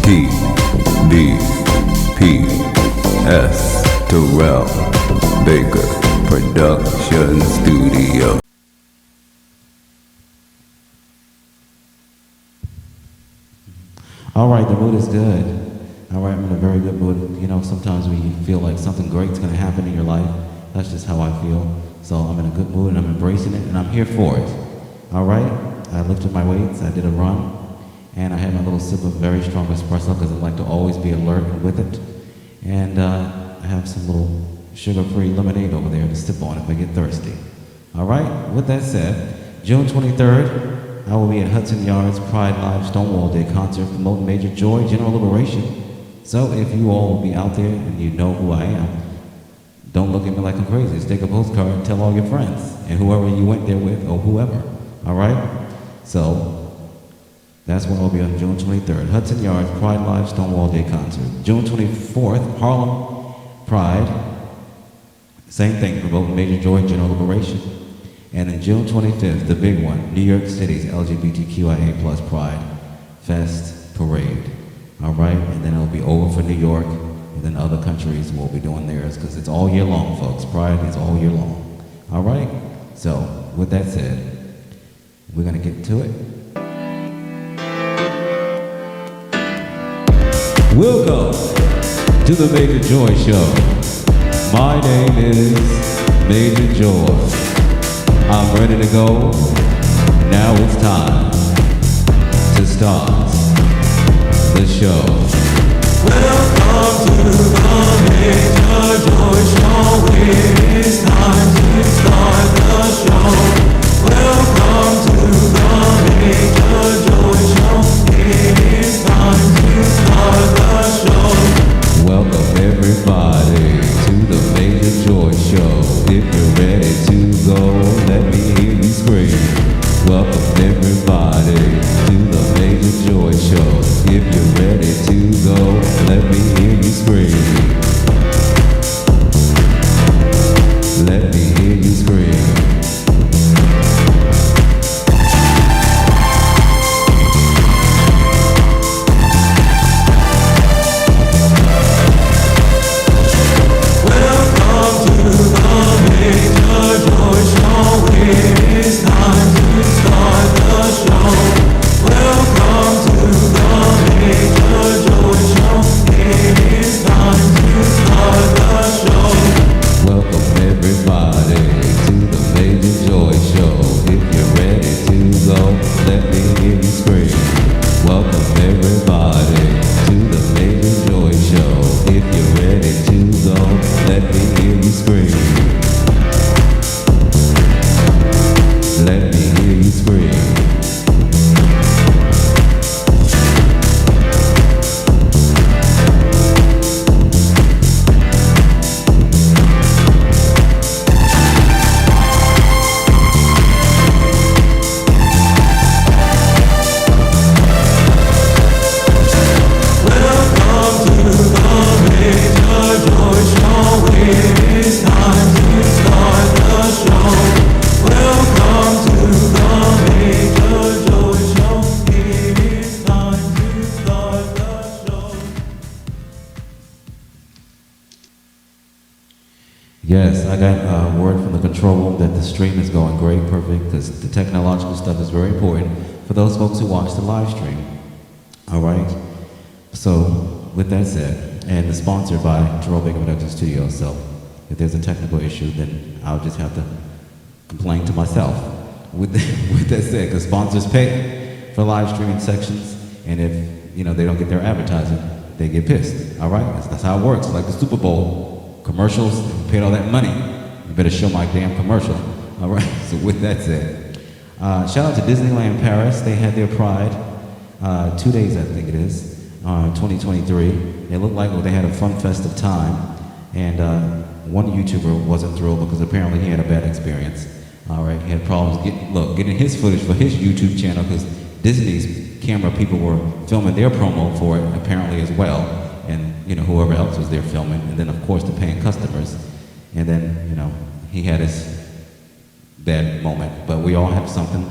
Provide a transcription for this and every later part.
Tbps Terrell Baker Production Studio. All right, the mood is good. All right, I'm in a very good mood. You know, sometimes when you feel like something great's gonna happen in your life, that's just how I feel. So I'm in a good mood and I'm embracing it and I'm here for it. All right, I lifted my weights, I did a run, and I had my little sip of very strong espresso because I like to always be alert and with it. And I have some little sugar-free lemonade over there to sip on if I get thirsty. All right, with that said, June 23rd, I will be at Hudson Yards Pride Live Stonewall Day concert promoting Major Joy, General Liberation. So if you all will be out there and you know who I am, don't look at me like I'm crazy. Just take a postcard and tell all your friends and whoever you went there with or whoever. All right? So that's when I'll be on June 23rd. Hudson Yards Pride Live Stonewall Day concert. June 24th, Harlem Pride. Same thing, promoting Major Joy, General Liberation. And then June 25th, the big one, New York City's LGBTQIA plus Pride Fest Parade. All right, and then it'll be over for New York, and then other countries will be doing theirs, because it's all year long, folks. Pride is all year long. All right, so with that said, we're gonna get to it. Welcome to the Major Joy Show. My name is Major Joy. I'm ready to go. Now it's time to start the show. Welcome to the Major Joy Show. It is time to start the show. Welcome to the Major Joy Show. It is time to start the show. Welcome everybody to the Major Joy Show. If you're ready to go, let me hear you scream. Welcome everybody to the Major Joy Show. If you're ready to go, let me hear you scream. Let me hear you scream. Yes, I got word from the control room that the stream is going great, perfect, because the technological stuff is very important for those folks who watch the live stream. All right? So, with that said, and it's sponsored by Terrell Baker Production Studio, so if there's a technical issue, then I'll just have to complain to myself. With that said, because sponsors pay for live streaming sections, and if they don't get their advertising, they get pissed. All right? That's how it works. Like the Super Bowl. Commercials, paid all that money. You better show my damn commercial. All right, so with that said, shout out to Disneyland Paris. They had their Pride, 2 days I think it is, 2023. It looked like they had a fun festive time. And one YouTuber wasn't thrilled because apparently he had a bad experience. All right, he had problems getting his footage for his YouTube channel because Disney's camera people were filming their promo for it apparently as well. And whoever else was there filming, and then of course the paying customers, and then he had his bad moment. But we all have something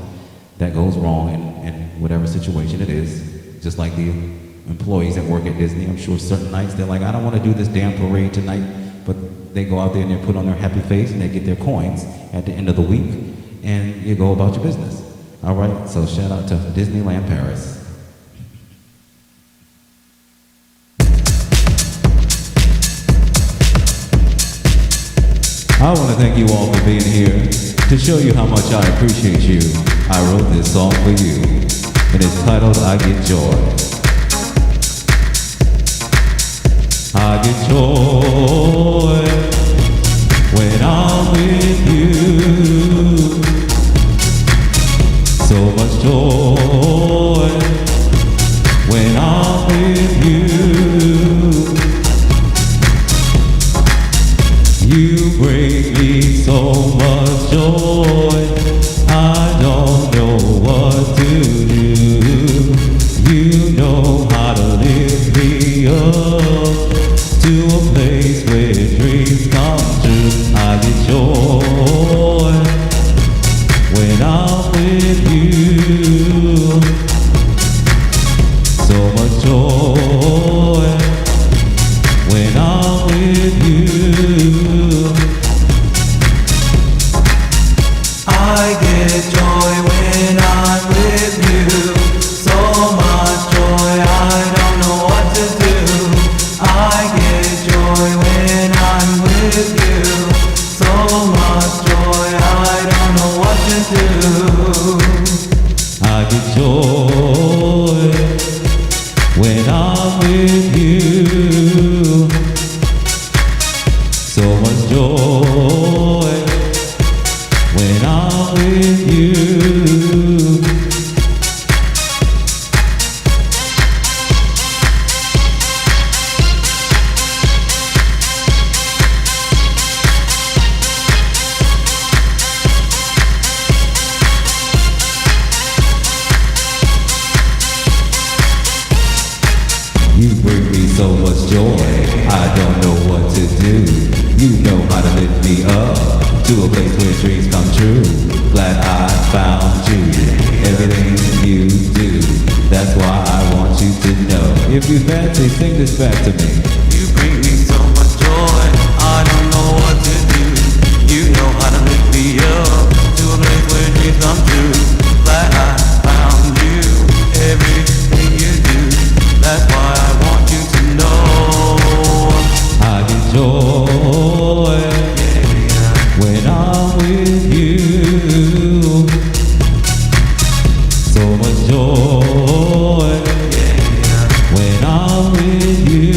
that goes wrong in whatever situation it is, just like the employees that work at Disney. I'm sure certain nights they're like, I don't want to do this damn parade tonight, but they go out there and they put on their happy face and they get their coins at the end of the week, and you go about your business. All right, so shout out to Disneyland Paris. I want to thank you all for being here. To show you how much I appreciate you, I wrote this song for you, and it's titled I Get Joy. I get joy when I'm with you. So much joy when I'm with you. You bring me so much joy, I don't know what to do. You know how to lift me up to a place where dreams come true. I get joy when I'm with you. So much joy when I'm with you. I get joy when I'm with you. So much joy, I don't know what to do. I get joy when I'm with you. So much joy, I don't know what to do. I get joy when I'm with you. So much joy when I'm with you. You bring me so much joy, I don't know what to do. You know how to lift me up to a place where dreams come true. Glad I found you, everything you do. That's why I want you to know. If you fancy, sing this back to me. You bring me so much joy, I don't know what to do. You know how to lift me up to a place where dreams come true. Glad I found you, everything you do. That's why I want you to know. I get joy when I'm with you. So much joy when I'm with you.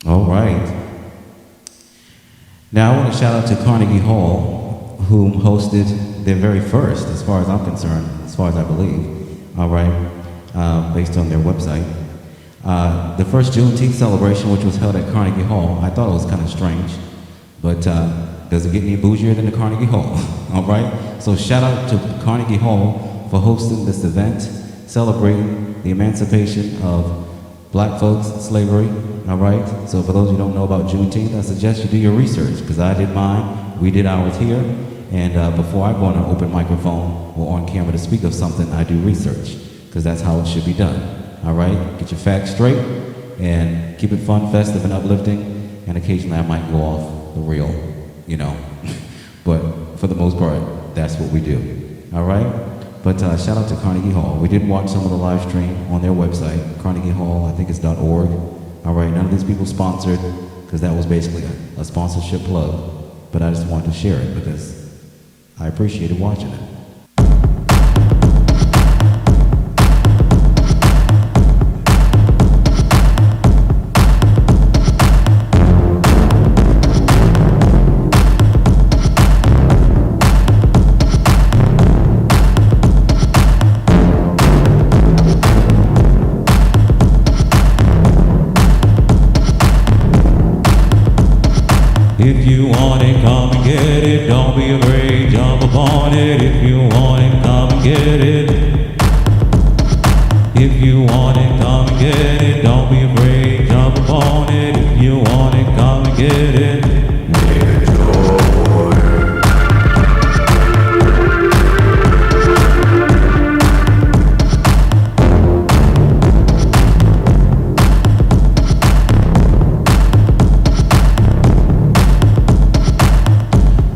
All right. Now I want to shout out to Carnegie Hall, whom hosted their very first, as far as I'm concerned, as far as I believe, all right, based on their website. The first Juneteenth celebration, which was held at Carnegie Hall, I thought it was kind of strange, but does it get any bougier than the Carnegie Hall? All right. So shout out to Carnegie Hall for hosting this event, celebrating the emancipation of Black folks, slavery. All right. So for those who don't know about Juneteenth, I suggest you do your research, because I did mine. We did ours here. And before I go on an open microphone or on camera to speak of something, I do research, because that's how it should be done. All right. Get your facts straight and keep it fun, festive, and uplifting. And occasionally I might go off the rail, you know. But for the most part, that's what we do. All right. But shout out to Carnegie Hall. We did watch some of the live stream on their website, Carnegie Hall, I think it's .org. All right, none of these people sponsored, because that was basically a sponsorship plug. But I just wanted to share it because I appreciated watching it. If you want it, come and get it. Don't be afraid, jump upon it. If you want it, come and get it. If you want get it. Don't be afraid, jump upon it. If you want it, come and get it.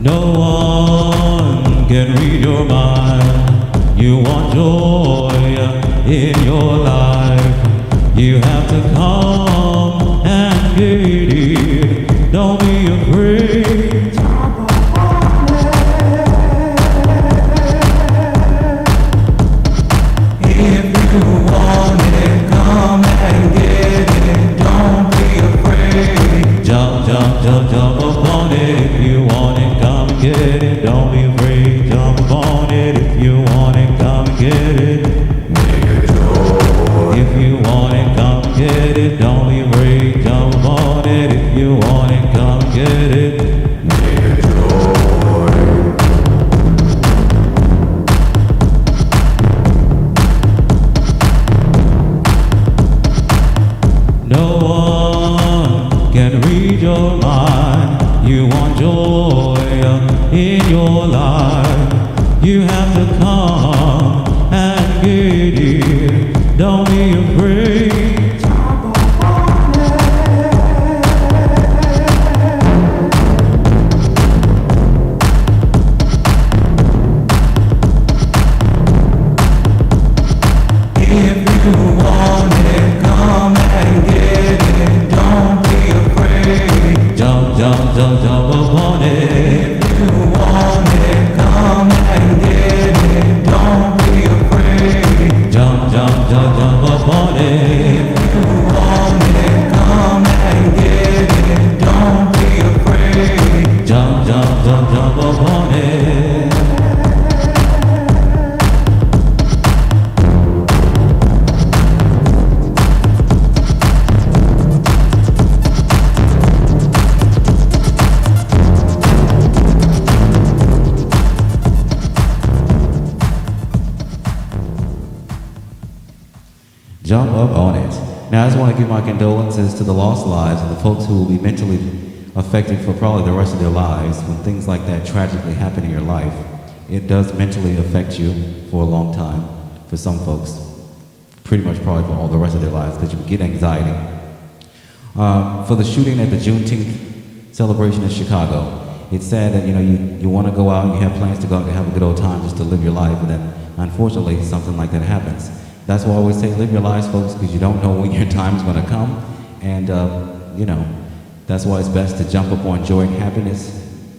No one can read your mind. You want joy in your life. You have to come and get it. Don't be afraid. If you want it, come and get it. Don't be afraid. Jump, jump, jump, jump upon it. If you want it, come and get it. Don't be afraid. Jump upon it. If you want it, come and get it. If you want it, come and get it. Don't be afraid. Jump upon it. If you want it, come and get it. No one can read your mind. You want joy in your life. You have to come and get it. Don't be afraid. If you want it, come and get it. Don't be afraid. Jump, jump, jump, jump upon it. If you want it, come and get it. Don't be afraid. Jump, jump, jump, jump upon it. If you want it, come and get it. Don't be afraid. Jump, jump, jump, jump upon it. Jump up on it. Now, I just want to give my condolences to the lost lives and the folks who will be mentally affected for probably the rest of their lives. When things like that tragically happen in your life, it does mentally affect you for a long time. For some folks, pretty much probably for all the rest of their lives, because you get anxiety. For the shooting at the Juneteenth celebration in Chicago, it's sad that you want to go out, you have plans to go out and have a good old time just to live your life, and then unfortunately something like that happens. That's why I always say live your lives, folks, because you don't know when your time is going to come. And, that's why it's best to jump up on joy and happiness,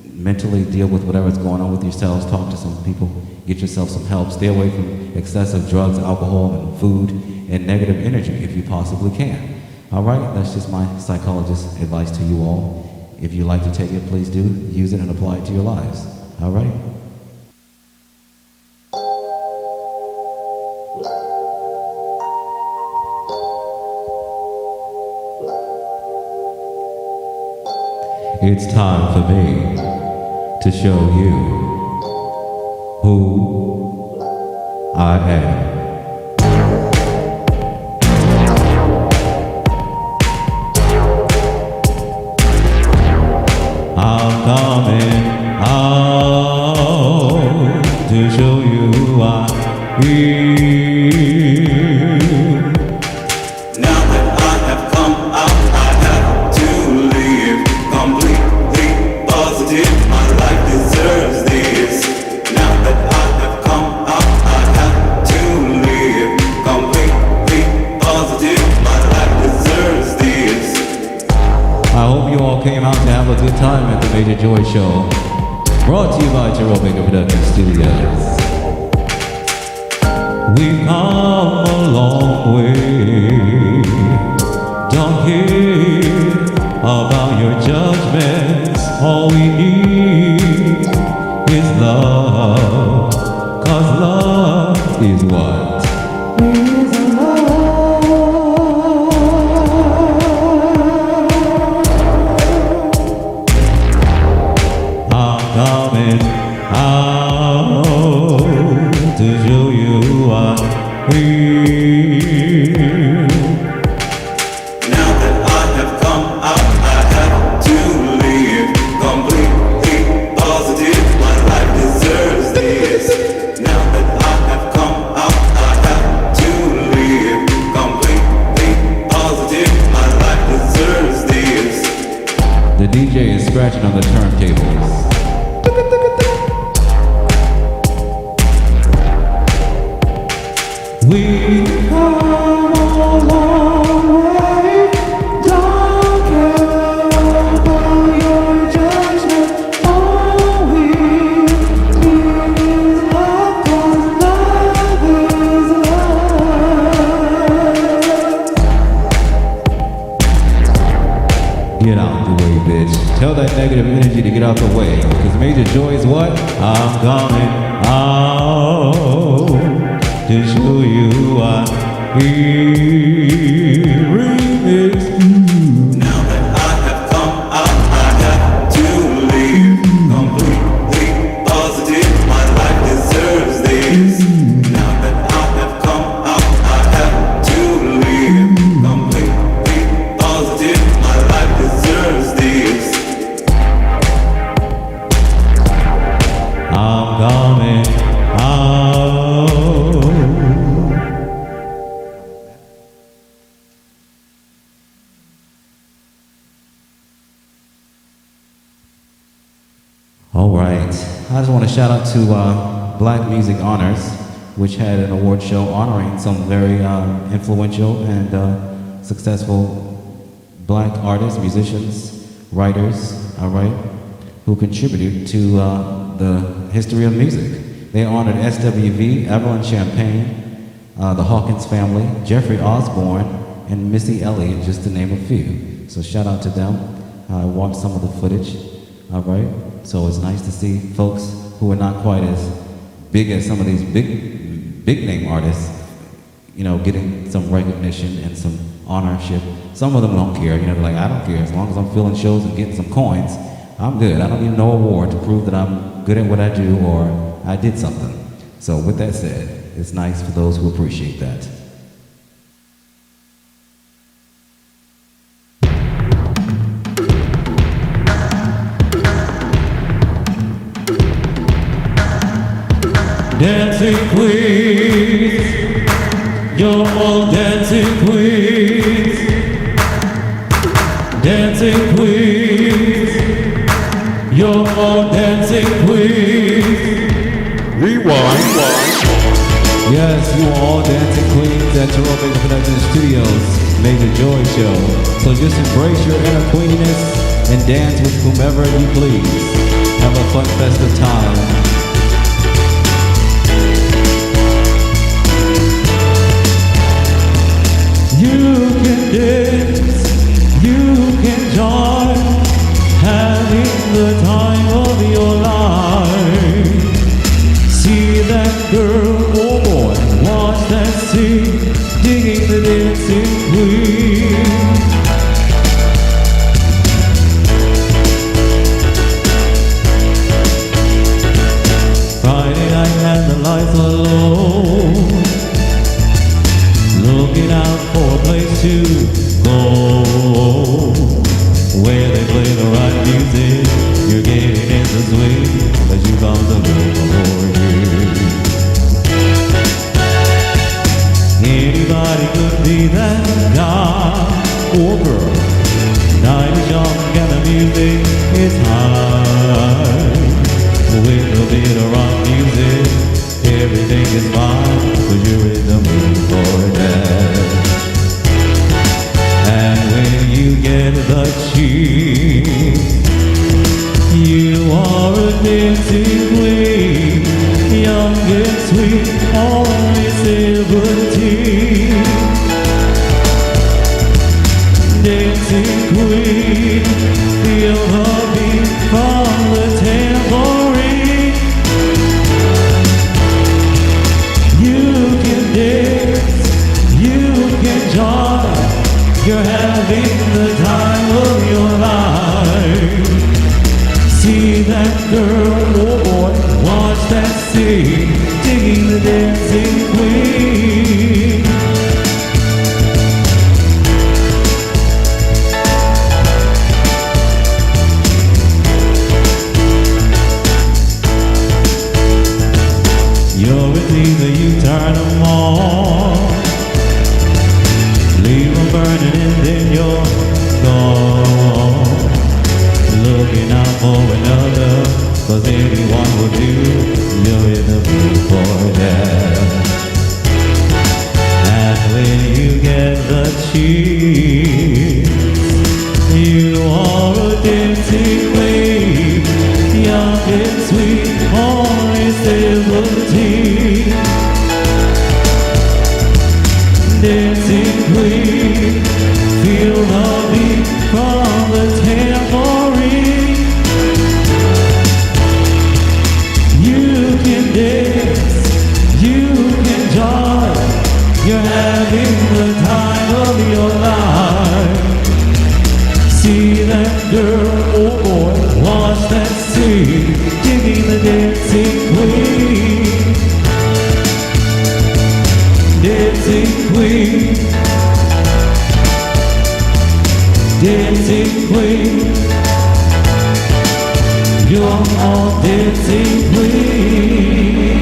mentally deal with whatever's going on with yourselves, talk to some people, get yourself some help, stay away from excessive drugs, alcohol, and food, and negative energy if you possibly can. All right, that's just my psychologist's advice to you all. If you like to take it, please do. Use it and apply it to your lives. All right? It's time for me to show you who I am. I'm coming out to show you who I am. Now that I have come out, I have to live completely positive. My life deserves this. Now that I have come out, I have to live completely positive. My life deserves this. I hope you all came out to have a good time at the Major Joy Show. Brought to you by Terrell Production Studios. We've come a long way. Don't care about your judgments. All we need is love. 'Cause love is what? I'm coming out to show you who I am. scratching on the turntables. We come a long way, don't care about your judgment. All we need is love, 'cause love is love. Get out the way, bitch. Tell that negative energy to get out the way. Because Major Joy is what? I'm coming out to show you who I remix. Now that I have come out, I have to leave. Completely positive, my life deserves this. Now that I have come out, I have to leave. Completely positive, my life deserves this. I'm coming out. All right. I just want to shout out to Black Music Honors, which had an award show honoring some very influential and successful black artists, musicians, writers, all right, who contributed to the history of music. They honored SWV, Evelyn Champagne, the Hawkins family, Jeffrey Osborne, and Missy Elliott, just to name a few. So shout out to them. I watched some of the footage, all right? So it's nice to see folks who are not quite as big as some of these big name artists, you know, getting some recognition and some honorship. Some of them don't care, you know, they're like, I don't care, as long as I'm filling shows and getting some coins, I'm good. I don't need no award to prove that I'm good at what I do or I did something. So with that said, it's nice for those who appreciate that. Dancing queens, you're all dancing queens. Dancing queens, you're all dancing queens. Rewind. Yes, you are all dancing queens at Terrell Baker Production Studios Major Joy Show. So just embrace your inner queeniness and dance with whomever you please. Have a fun festive time. You can dance, you can join, having the time of your life. See that girl, oh boy, watch that scene, digging the dancing queen. Friday night and the lights are low, looking out for a place to go, where they play the right music. You're getting in the swing as you bounce a little more here. Anybody could be that guy or girl. Night is young and the music is high. With a bit of rock music, everything is fine, 'cause you're in the mood for that. And when you get the cheese, you are a dancing queen, young and sweet, only 17. Dancing queen, feel the beat from the tambourine. You can dance, you can join, you're having the time of your life. See that girl, oh boy, watch that scene, digging the dancing queen. You're a teaser, you turn them on, leave them burning and then you're gone. Looking out 'cause anyone will do. You're in the mood for that. And when you get the cheese, you are a dancing queen, young and sweet, only 17. Dancing queen, feel the beat from the tambourine. You can dance, you can jive, you're having the time of your life. See that girl, oh boy, watch that scene, digging the dancing queen. Dancing queen, dancing queen, you're all dancing queen.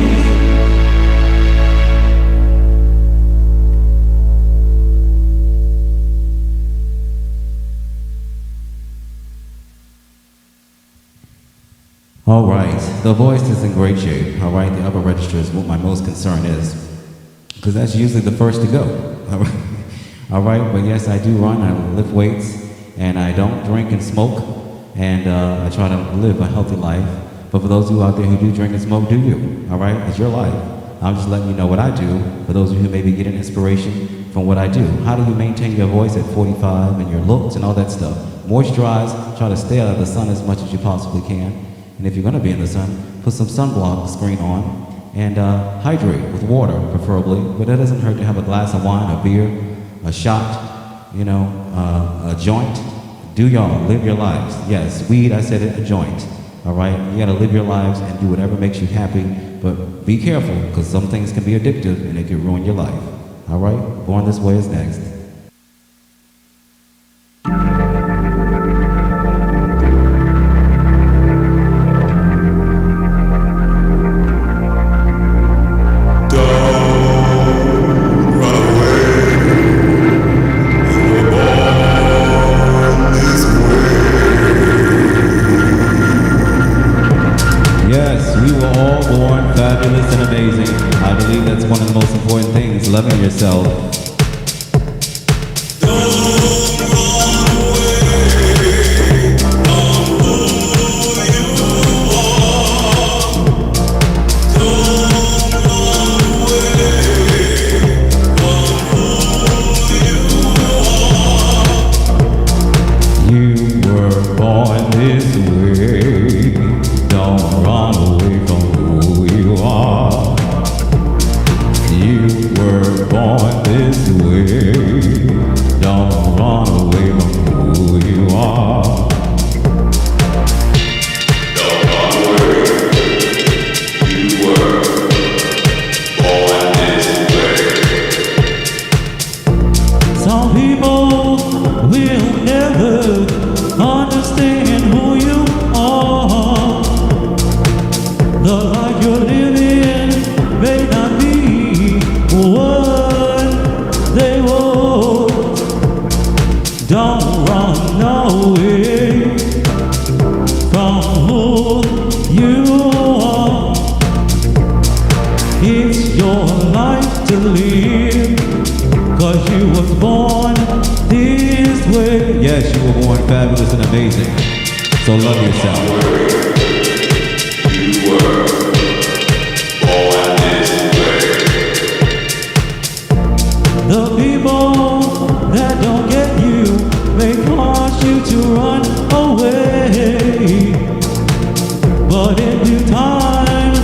All right, the voice is in great shape. All right, the upper register is what my most concern is, because that's usually the first to go. All right, but yes, I do run, I lift weights, and I don't drink and smoke, and I try to live a healthy life. But for those of you out there who do drink and smoke, do you? All right, it's your life. I'm just letting you know what I do, for those of you who maybe get an inspiration from what I do. How do you maintain your voice at 45 and your looks and all that stuff? Moisturize, try to stay out of the sun as much as you possibly can. And if you're gonna be in the sun, put some sunblock screen on, and hydrate with water, preferably. But that doesn't hurt to have a glass of wine, a beer, a shot, you know, a joint. Do y'all live your lives? Yes, weed, I said it, a joint. All right, you gotta live your lives and do whatever makes you happy, but be careful, because some things can be addictive and it can ruin your life. All right, Born This Way is next. Loving yourself. You were born this way. Don't run away from who you are. You were born this way. Don't run away from who you are. Don't run away. You were born this way. Some people will never understand who you are. The life you're living may not be what they want. Don't run away from who you are. It's your life to live, 'cause you was born this way. Yes, you were born fabulous and amazing. So love yourself. You were born this way. The people that don't get you may cause you to run away. But in due time,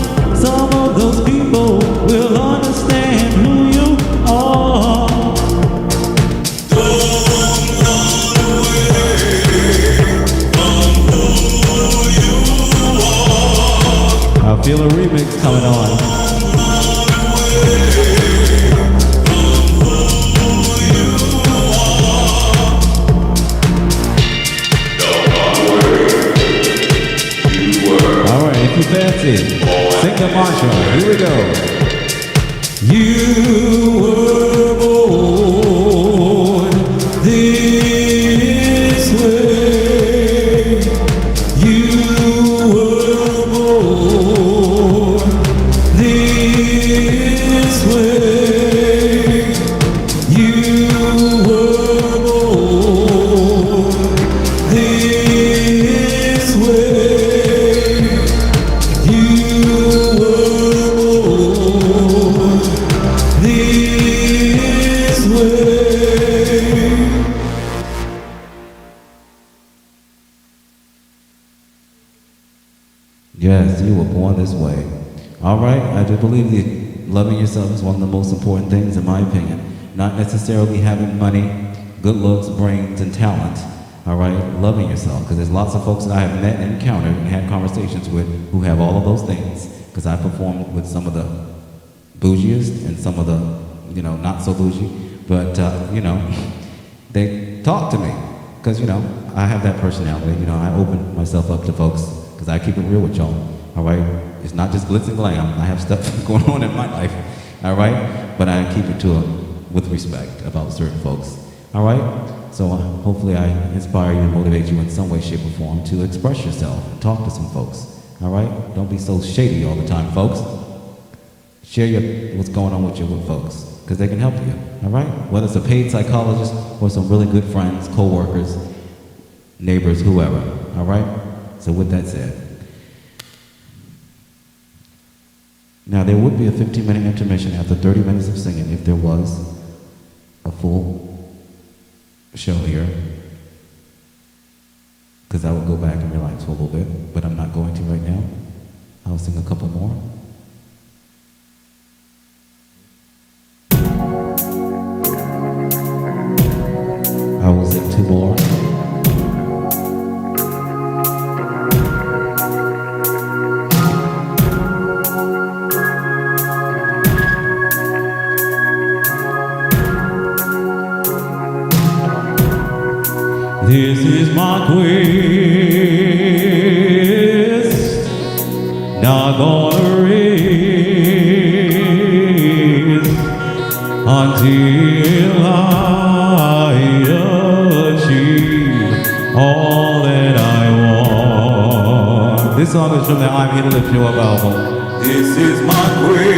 some of those people will understand who you are. Don't run away from who you are. I feel a remix coming on. If you fancy, sing the mantra. Here we go. You were born this way. You were born Yes, you were born this way. All right, I do believe that loving yourself is one of the most important things, in my opinion. Not necessarily having money, good looks, brains, and talent. All right, loving yourself, because there's lots of folks that I have met and encountered and had conversations with who have all of those things. Because I performed with some of the bougiest and some of the, not so bougie, but they talk to me, because I have that personality. I open myself up to folks because I keep it real with y'all. All right, it's not just glitz and glam. I have stuff going on in my life. All right, but I keep it to with respect about certain folks. All right, so hopefully I inspire you and motivate you in some way, shape, or form to express yourself and talk to some folks. All right, don't be so shady all the time, folks. Share what's going on with folks, because they can help you. All right, whether it's a paid psychologist or some really good friends, co-workers, neighbors, whoever. All right, so with that said. Now, there would be a 15-minute intermission after 30 minutes of singing if there was a full show here, because I would go back and relax for a little bit, but I'm not going to right now. I'll sing a couple more. I will sing 2 more. This is my quest, not gonna rest until I achieve all that I want. This song is from the I'm Here to Lift You Up album. This is my quest,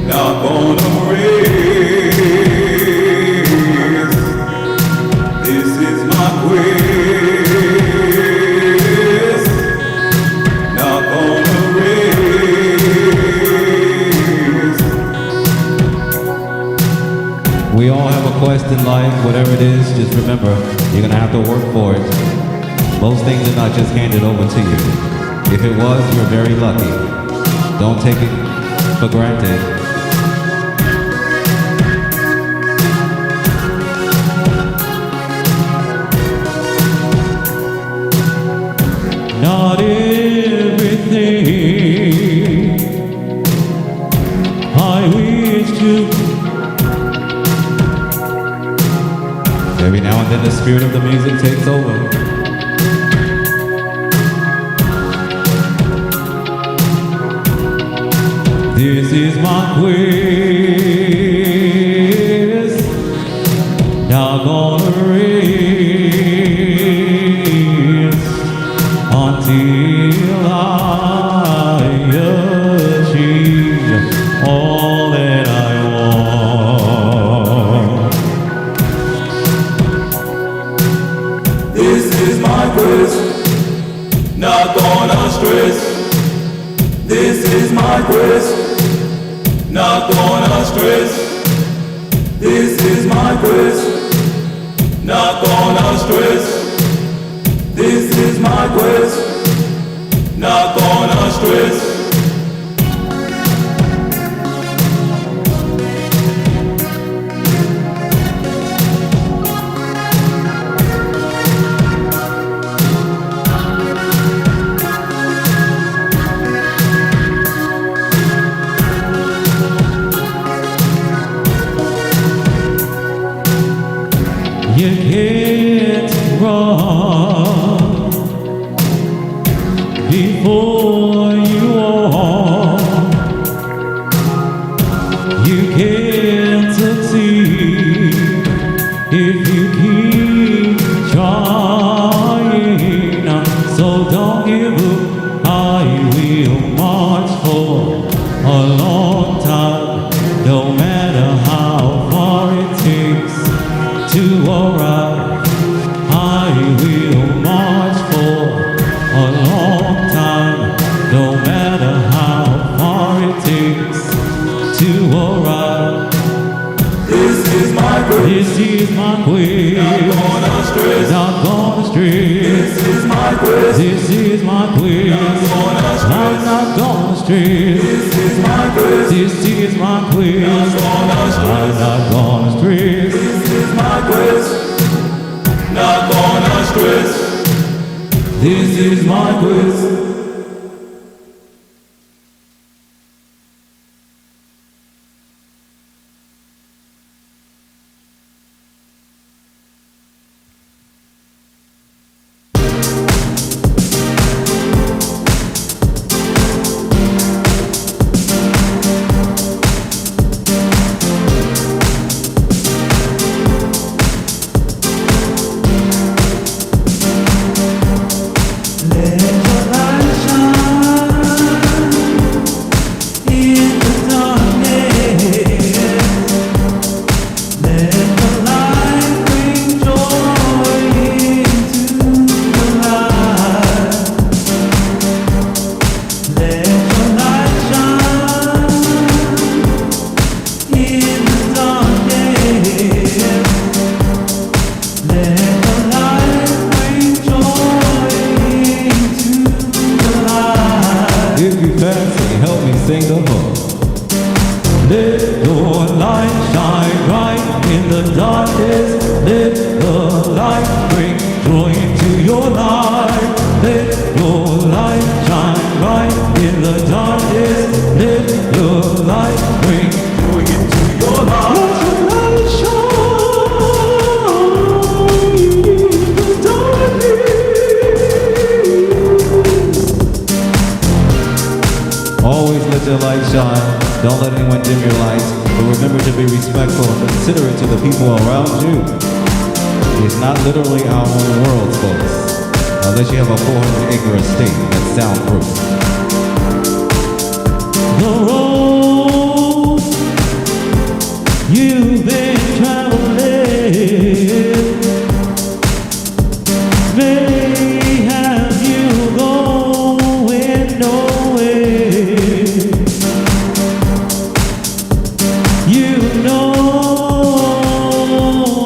not gonna rest. We all have a quest in life, whatever it is, just remember, you're gonna have to work for it. Most things are not just handed over to you. If it was, you're very lucky. Don't take it for granted. Not everything I wish to. Every now and then the spirit of the music takes over. This is my quest, not gonna rest until I achieve all that I want. This is my quest, not gonna stress. This is my quest, not gonna stress. This is my quest, not gonna stress. This is my quest, not gonna stress. You can't run before you walk. You can't succeed if you keep trying. So don't give up. I will march for a long time, no matter how far it takes to arrive. I will march for a long time, no matter how far it takes to arrive. This is my quest. This is my quest. Not gonna stress. Not gonna street. This is my quiz. This is my quiz. I'm not gonna street. This is my quiz. This is my quiz. I'm not gonna street. This is my quiz. Not gonna quiz. This is my quiz. Don't let anyone dim your lights, but remember to be respectful and considerate to the people around you. It's not literally our own world, folks, unless you have a 400-acre estate that's soundproof. The road you've been traveling may have you going nowhere. You know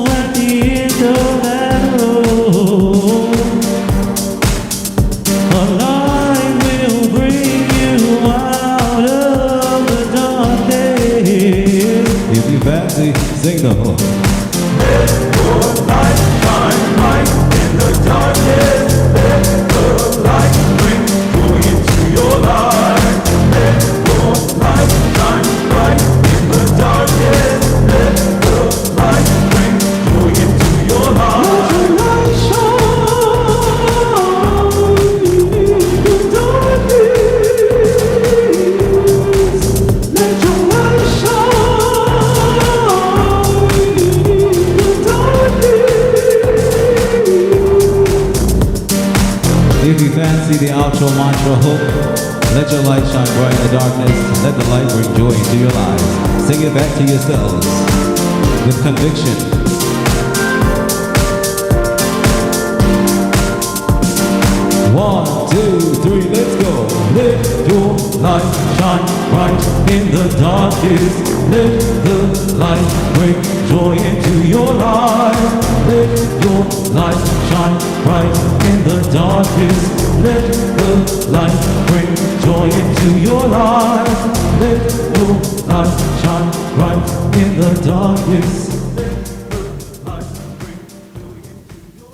at the end of that road, a light will bring you out of the darkness. If you fancy, sing the hook. Let your light shine bright in the darkness. Let the light bring joy into your life. Let your light shine bright in the darkness. Let the light bring joy into your life. Let your light shine in the darkness. Let your light shine in the darkness. If you fancy the outro mantra hook, let your light shine bright in the darkness. Let the light bring joy into your lives. Sing it back to yourselves with conviction. 1, 2, 3, let's go. Let your light shine bright in the darkness. Let the light bring joy into your life. Let your light shine bright in the darkness. Let the light bring joy into your life. Let your light shine bright in the darkness. Let the light bring joy into your life.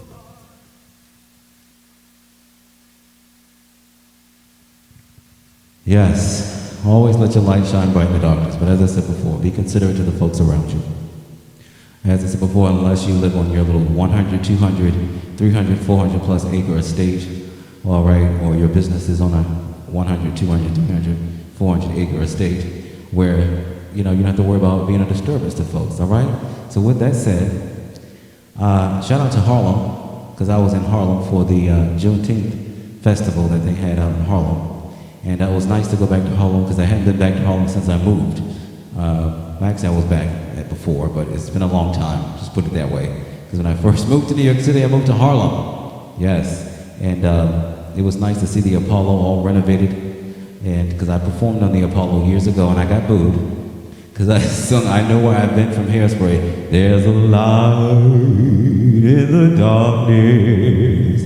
Yes, always let your light shine bright in the darkness. But as I said before, be considerate to the folks around you. As I said before, unless you live on your little 100, 200, 300, 400 plus acre estate, all right, or your business is on a 100, 200, 300, 400 acre estate where, you don't have to worry about being a disturbance to folks, all right? So with that said, shout out to Harlem, because I was in Harlem for the Juneteenth festival that they had out in Harlem. And it was nice to go back to Harlem because I hadn't been back to Harlem since I moved. Actually, I was back before, but it's been a long time, just put it that way. Because when I first moved to New York City, I moved to Harlem. Yes, and it was nice to see the Apollo all renovated. And because I performed on the Apollo years ago and I got booed. Because I sung I Know Where I've Been from Hairspray. There's a light in the darkness.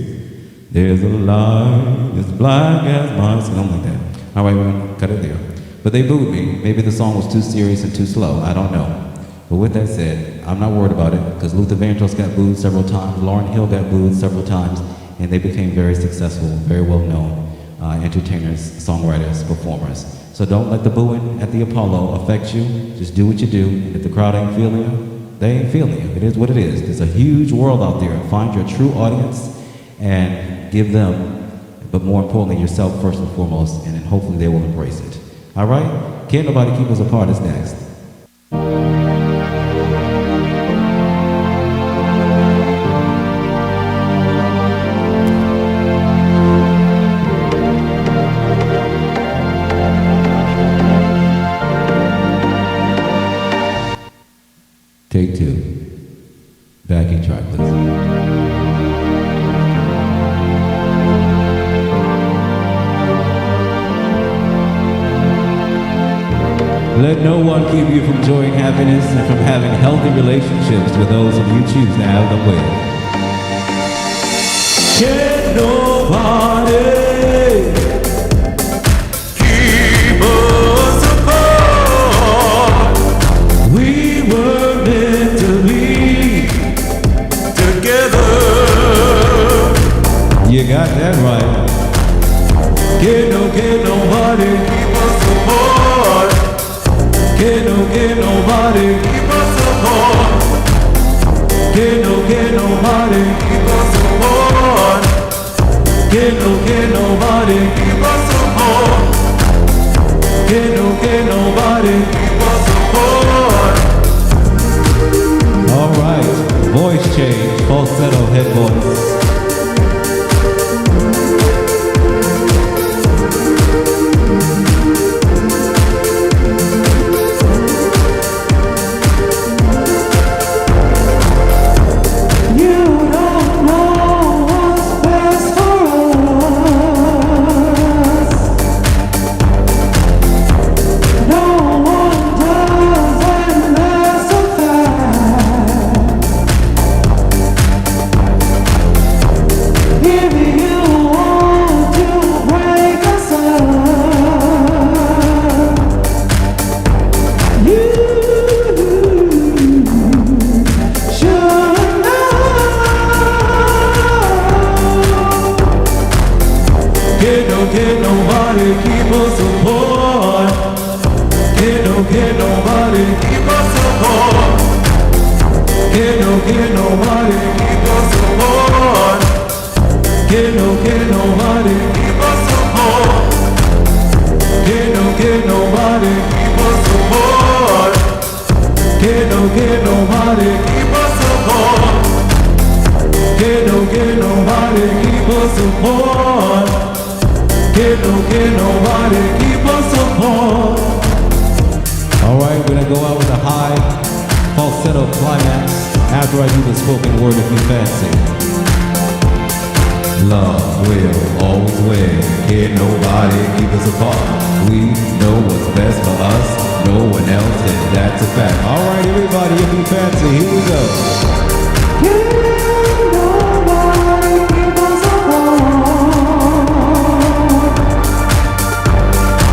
There's a light as black as my skin. Like that. All right, we're going to cut it there. But they booed me. Maybe the song was too serious and too slow. I don't know. But with that said, I'm not worried about it because Luther Vandross got booed several times. Lauryn Hill got booed several times. And they became very successful, very well-known entertainers, songwriters, performers. So don't let the booing at the Apollo affect you. Just do what you do. And if the crowd ain't feeling you, they ain't feeling you. It is what it is. There's a huge world out there. Find your true audience and give them, but more importantly, yourself first and foremost, and then hopefully they will embrace it. All right? Can't Nobody Keep Us Apart is next. Take two. Backing track, please. Let no one keep you from enjoying happiness and from having healthy relationships with those whom you choose to have them with. Can't nobody keep us apart. We were meant to be together. You got that right. Can't nobody keep us apart. Can't nobody keep us apart. Can't nobody keep us apart. Can't nobody keep us apart. Can't nobody keep us apart. All right. Voice change. Falsetto head voice. Can't nobody keep us apart. Can't nobody keep us apart. Can't nobody keep us apart. Can't nobody keep us apart. Can't nobody keep us apart. Can't nobody keep us apart. Can't nobody keep us apart. Can't nobody keep us apart. All right, we're gonna go out with a high falsetto climax after I do the spoken word if you fancy. Love will always win. Can't nobody keep us apart. We know what's best for us. No one else, and that's a fact. All right, everybody, if you fancy, here we go. Can't nobody keep us apart.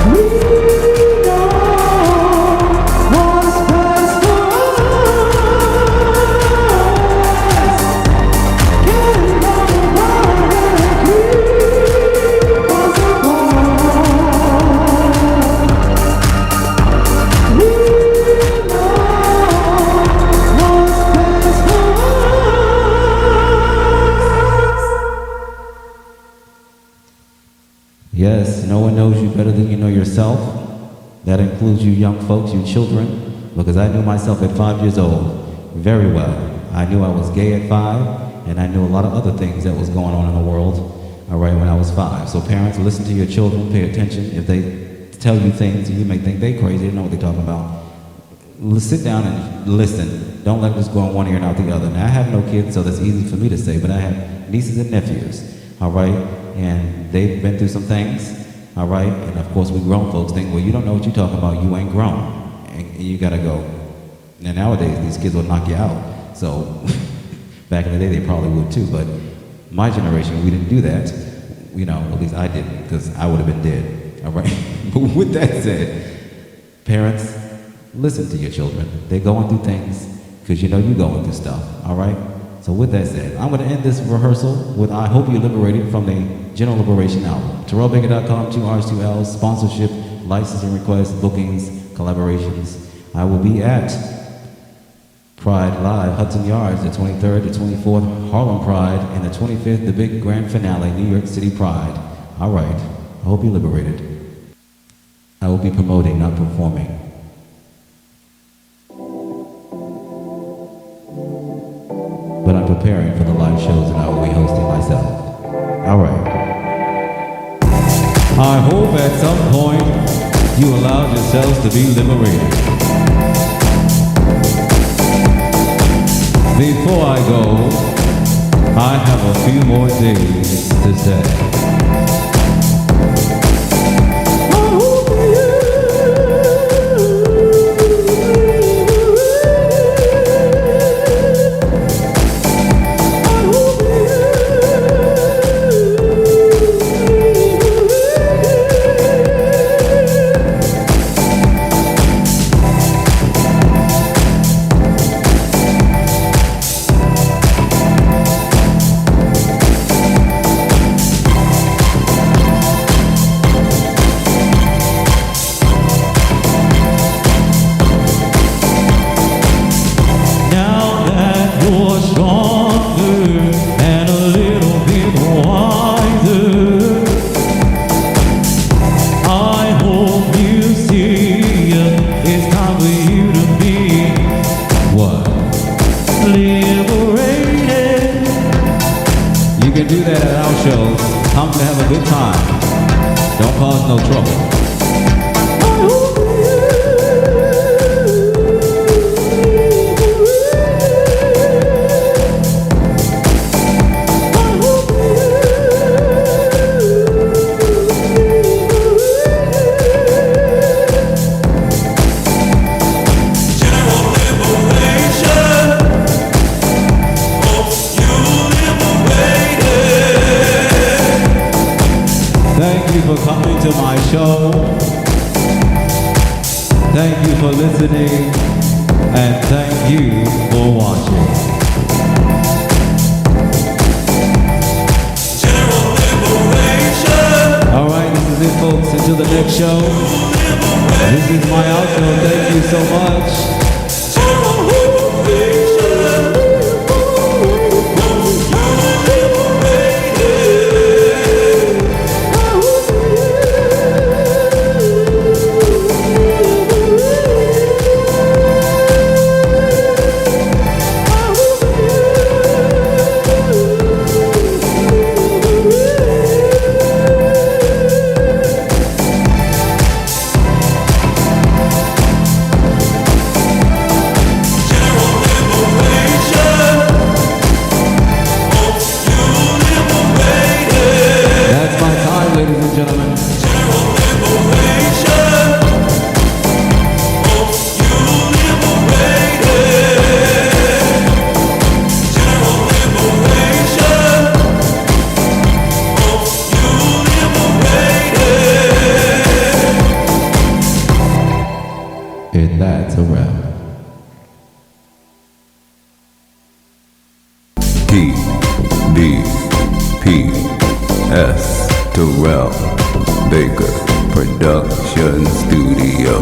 We know what's best for us. Can't nobody keep us apart. We know what's best for us. Yes, no one knows you better than you know yourself. That includes you young folks, you children, because I knew myself at 5 years old very well. I knew I was gay at 5, and I knew a lot of other things that was going on in the world, all right, when I was 5. So parents, listen to your children, pay attention. If they tell you things and you may think they crazy, they don't know what they're talking about. Sit down and listen. Don't let it just go on one ear and out the other. Now, I have no kids, so that's easy for me to say, but I have nieces and nephews, all right? And they've been through some things, all right? And of course, we grown folks think, well, you don't know what you're talking about, you ain't grown. and you gotta go. And nowadays, these kids will knock you out. So, back in the day, they probably would too, but my generation, we didn't do that. You know, at least I didn't, because I would have been dead, all right? But with that said, parents, listen to your children. They're going through things, because you know you're going through stuff, all right? So with that said, I'm going to end this rehearsal with I Hope You're Liberated from the General Liberation album. TerrellBaker.com, 2 R's, 2 L's, sponsorship, licensing requests, bookings, collaborations. I will be at Pride Live, Hudson Yards, the 23rd, the 24th, Harlem Pride, and the 25th, the big grand finale, New York City Pride. All right, I hope you're liberated. I will be promoting, not performing. But I'm preparing for the live shows that I will be hosting myself. All right. I hope at some point you allowed yourselves to be liberated. Before I go, I have a few more days to stay. You can do that at our shows. Come to have a good time. Don't cause no trouble. Thank you for coming to my show. Thank you for listening. And thank you for watching. Alright, this is it folks. Until the next show. This is my outro. Thank you so much. And that's a wrap. Tbps, Terrell Baker Production Studio.